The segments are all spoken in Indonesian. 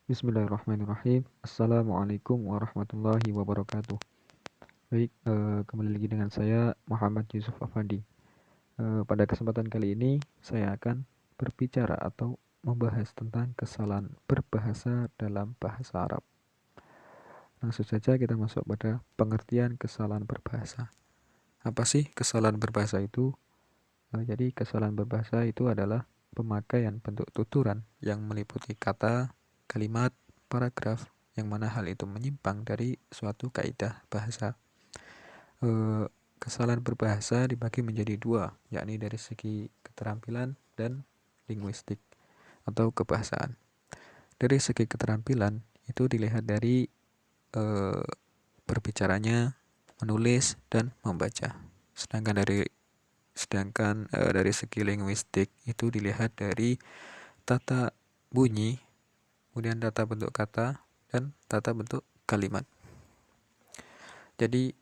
Bismillahirrahmanirrahim. Assalamualaikum warahmatullahi wabarakatuh. Baik, kembali lagi dengan saya Muhammad Yusuf Afandi. Pada kesempatan kali ini saya akan berbicara atau membahas tentang kesalahan berbahasa dalam bahasa Arab. Langsung saja kita masuk pada pengertian kesalahan berbahasa. Apa sih kesalahan berbahasa itu? Jadi kesalahan berbahasa itu adalah pemakaian bentuk tuturan yang meliputi kata, kalimat, paragraf, yang mana hal itu menyimpang dari suatu kaidah bahasa. Kesalahan berbahasa dibagi menjadi dua, yakni dari segi keterampilan dan linguistik atau kebahasaan. Dari segi keterampilan itu dilihat dari berbicaranya, menulis, dan membaca. Sedangkan dari segi linguistik itu dilihat dari tata bunyi, kemudian tata bentuk kata, dan tata bentuk kalimat. Jadi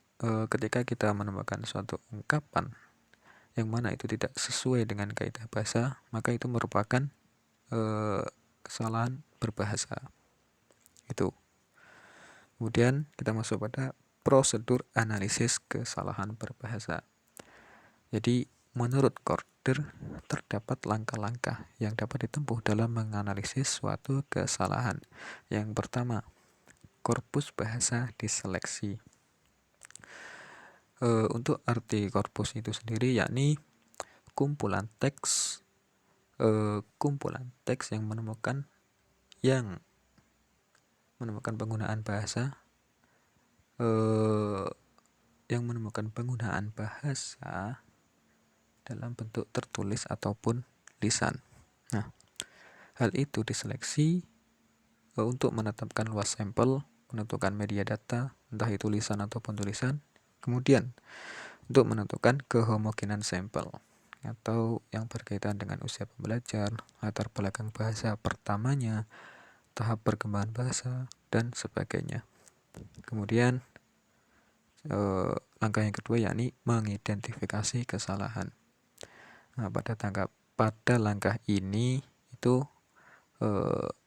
ketika kita menemukan suatu ungkapan yang mana itu tidak sesuai dengan kaidah bahasa, maka itu merupakan kesalahan berbahasa. Itu. Kemudian kita masuk pada prosedur analisis kesalahan berbahasa. Jadi menurut Korder terdapat langkah-langkah yang dapat ditempuh dalam menganalisis suatu kesalahan. Yang pertama, korpus bahasa diseleksi. Untuk arti korpus itu sendiri yakni kumpulan teks yang menemukan penggunaan bahasa dalam bentuk tertulis ataupun lisan. Nah, hal itu diseleksi untuk menetapkan luas sampel, menentukan media data, entah itu lisan ataupun tulisan. Kemudian untuk menentukan kehomogenan sampel atau yang berkaitan dengan usia pembelajar, latar belakang bahasa pertamanya, tahap perkembangan bahasa, dan sebagainya. Kemudian langkah yang kedua yakni mengidentifikasi kesalahan. Nah, pada langkah ini itu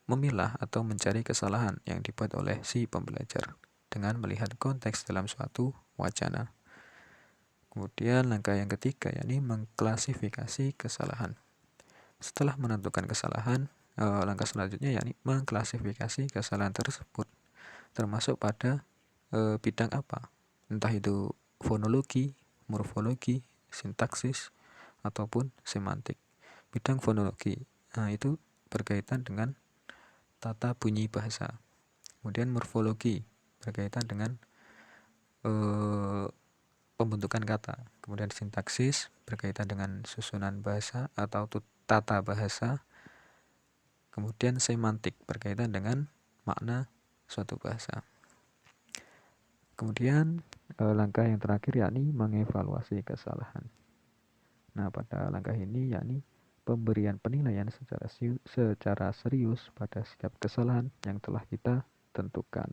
memilah atau mencari kesalahan yang dibuat oleh si pembelajar dengan melihat konteks dalam suatu wacana. Kemudian langkah yang ketiga yakni mengklasifikasi kesalahan. Setelah menentukan kesalahan, langkah selanjutnya yakni mengklasifikasi kesalahan tersebut termasuk pada bidang apa, entah itu fonologi, morfologi, sintaksis, ataupun semantik. Bidang fonologi, itu berkaitan dengan tata bunyi bahasa. Kemudian morfologi berkaitan dengan pembentukan kata. Kemudian sintaksis berkaitan dengan susunan bahasa atau tata bahasa. Kemudian semantik berkaitan dengan makna suatu bahasa. Kemudian langkah yang terakhir yakni mengevaluasi kesalahan. Nah, pada langkah ini yakni pemberian penilaian secara serius pada setiap kesalahan yang telah kita tentukan.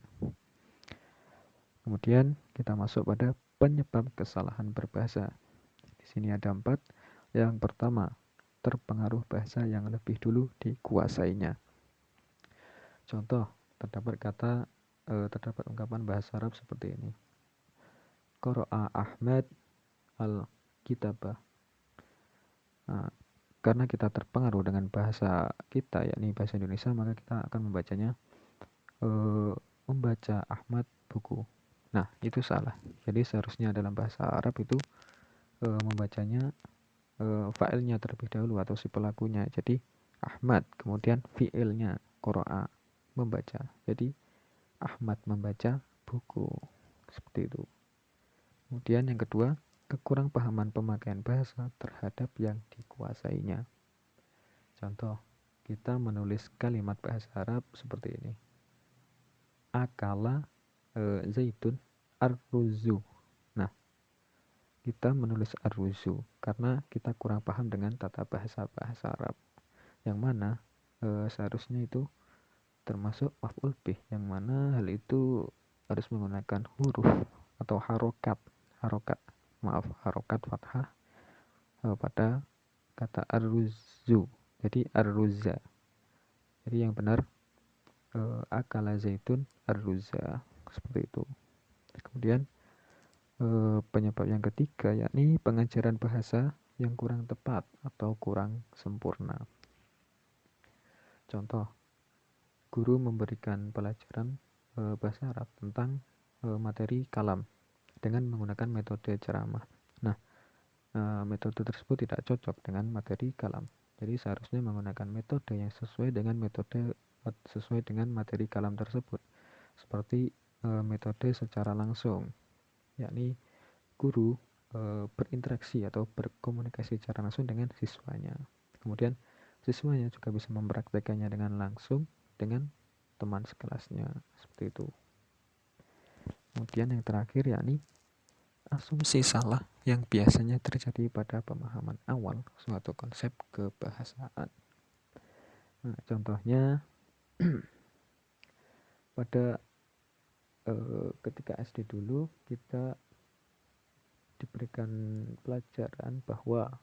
Kemudian kita masuk pada penyebab kesalahan berbahasa. Di sini ada 4. Yang pertama, terpengaruh bahasa yang lebih dulu dikuasainya. Contoh, terdapat ungkapan bahasa Arab seperti ini. Qara'a Ahmad al-kitabah. Nah, karena kita terpengaruh dengan bahasa kita, yakni bahasa Indonesia, maka kita akan membacanya membaca Ahmad buku. Nah, itu salah. Jadi seharusnya dalam bahasa Arab itu membacanya fa'ilnya terlebih dahulu atau si pelakunya. Jadi Ahmad, kemudian fi'ilnya qara'a, membaca. Jadi Ahmad membaca buku. Seperti itu. Kemudian yang kedua, kekurang pahaman pemakaian bahasa terhadap yang dikuasainya. Contoh, kita menulis kalimat bahasa Arab seperti ini. Akala zaitun ar-ruzu. Nah, kita menulis ar-ruzu karena kita kurang paham dengan tata bahasa Arab. Yang mana seharusnya itu termasuk maf'ul bih, yang mana hal itu harus menggunakan huruf atau harokat fathah pada kata ar-ruzu. Jadi ar-ruzza. Jadi yang benar akala zaitun ar-ruza, seperti itu. Kemudian penyebab yang ketiga yakni pengajaran bahasa yang kurang tepat atau kurang sempurna. Contoh, guru memberikan pelajaran bahasa Arab tentang materi kalam dengan menggunakan metode ceramah. Nah, metode tersebut tidak cocok dengan materi kalam. Jadi seharusnya menggunakan metode yang sesuai dengan materi kalam tersebut. Seperti metode secara langsung, yakni guru berinteraksi atau berkomunikasi secara langsung dengan siswanya. Kemudian siswanya juga bisa mempraktekannya dengan langsung dengan teman sekelasnya, seperti itu. Kemudian yang terakhir yakni asumsi salah yang biasanya terjadi pada pemahaman awal suatu konsep kebahasaan. Nah, contohnya pada ketika SD dulu kita diberikan pelajaran bahwa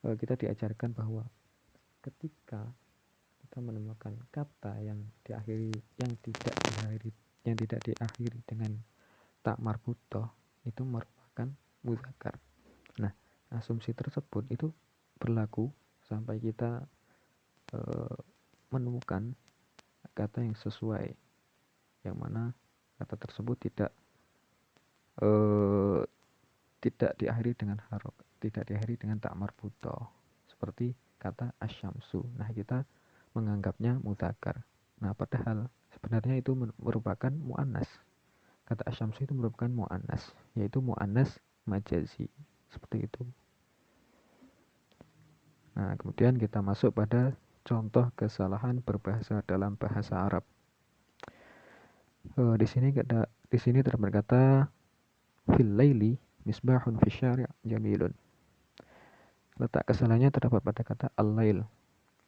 kita diajarkan bahwa ketika kita menemukan kata yang tidak diakhiri dengan tak marbutoh, itu merupakan mudzakkar. Nah, asumsi tersebut itu berlaku sampai kita menemukan kata yang sesuai, yang mana kata tersebut tidak diakhiri dengan tidak diakhiri dengan tak marbutoh, seperti kata asyamsu. Nah, kita menganggapnya mudzakkar. Nah, padahal sebenarnya itu merupakan muannas. Kata asyamsu itu merupakan muannas, yaitu muannas majazi, seperti itu. Nah, kemudian kita masuk pada contoh kesalahan berbahasa dalam bahasa Arab. Di sini terdapat kata fil laili misbahun fi syari' jamilun. Letak kesalahannya terdapat pada kata al-lail.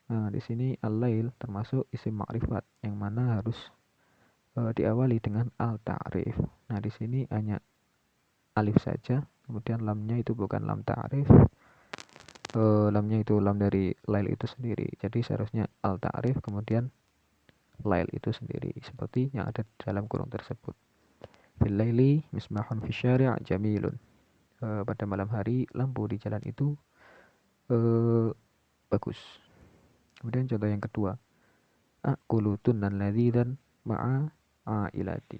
Nah, di sini al-lail termasuk isim ma'rifat yang mana harus diawali dengan al-ta'rif. Nah, di sini hanya alif saja, kemudian lamnya itu bukan lam ta'rif. Lamnya itu lam dari lail itu sendiri. Jadi seharusnya al-ta'rif kemudian lail itu sendiri, seperti yang ada dalam kurung tersebut. Fil laili misbahun fi syari' jamilun. Pada malam hari lampu di jalan itu bagus. Kemudian contoh yang kedua, aqulu tunnan ladzidan ma'a ailati.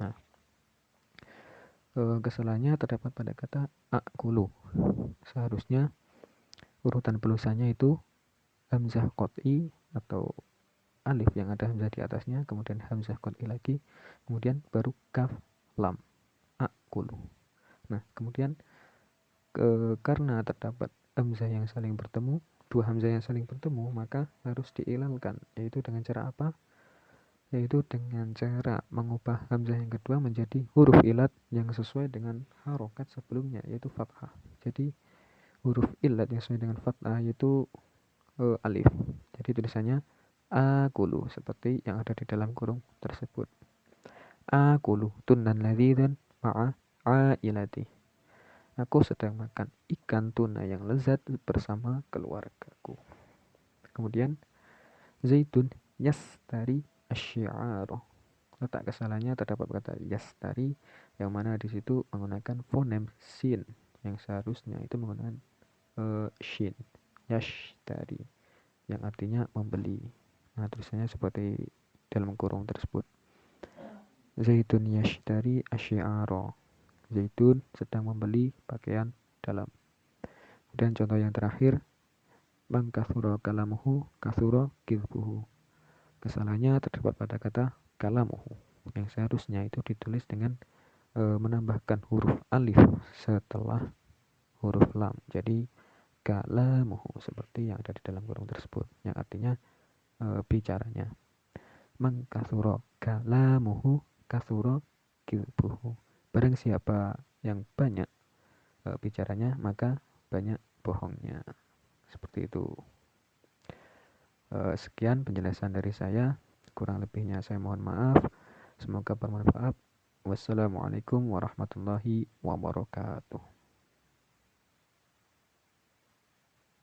Nah, kesalahannya terdapat pada kata aqulu. Seharusnya urutan penulisannya itu hamzah qat'i atau alif yang ada hamzah di atasnya, kemudian hamzah qat'i lagi, kemudian baru kaf lam, aqulu. Nah, kemudian karena terdapat hamzah yang saling bertemu, dua hamzah yang saling bertemu, maka harus diilalkan, yaitu dengan cara apa? Yaitu dengan cara mengubah hamzah yang kedua menjadi huruf ilat yang sesuai dengan harokat sebelumnya, yaitu fathah. Jadi huruf ilat yang sesuai dengan fathah yaitu alif. Jadi tulisannya aqulu seperti yang ada di dalam kurung tersebut. Aqulu tunnan ladzidan ma'a ailati. Aku sedang makan ikan tuna yang lezat bersama keluargaku. Kemudian zaitun yastari asyi'aro. Letak kesalahannya terdapat kata yastari yang mana di situ menggunakan fonem sin yang seharusnya itu menggunakan shin, yashtari, yang artinya membeli. Nah, tulisannya seperti dalam kurung tersebut. Zaitun yashtari asyi'aro. Zaitun sedang membeli pakaian dalam. Dan contoh yang terakhir, man kathura kalamuhu kathura kidbuhu. Kesalahannya terdapat pada kata kalamuhu yang seharusnya itu ditulis dengan menambahkan huruf alif setelah huruf lam. Jadi kalamuhu seperti yang ada di dalam kurung tersebut, yang artinya bicaranya. Man kathura kalamuhu kathura kidbuhu. Barang siapa yang banyak bicaranya, maka banyak bohongnya. Seperti itu. Sekian penjelasan dari saya. Kurang lebihnya saya mohon maaf. Semoga bermanfaat. Wassalamualaikum warahmatullahi wabarakatuh.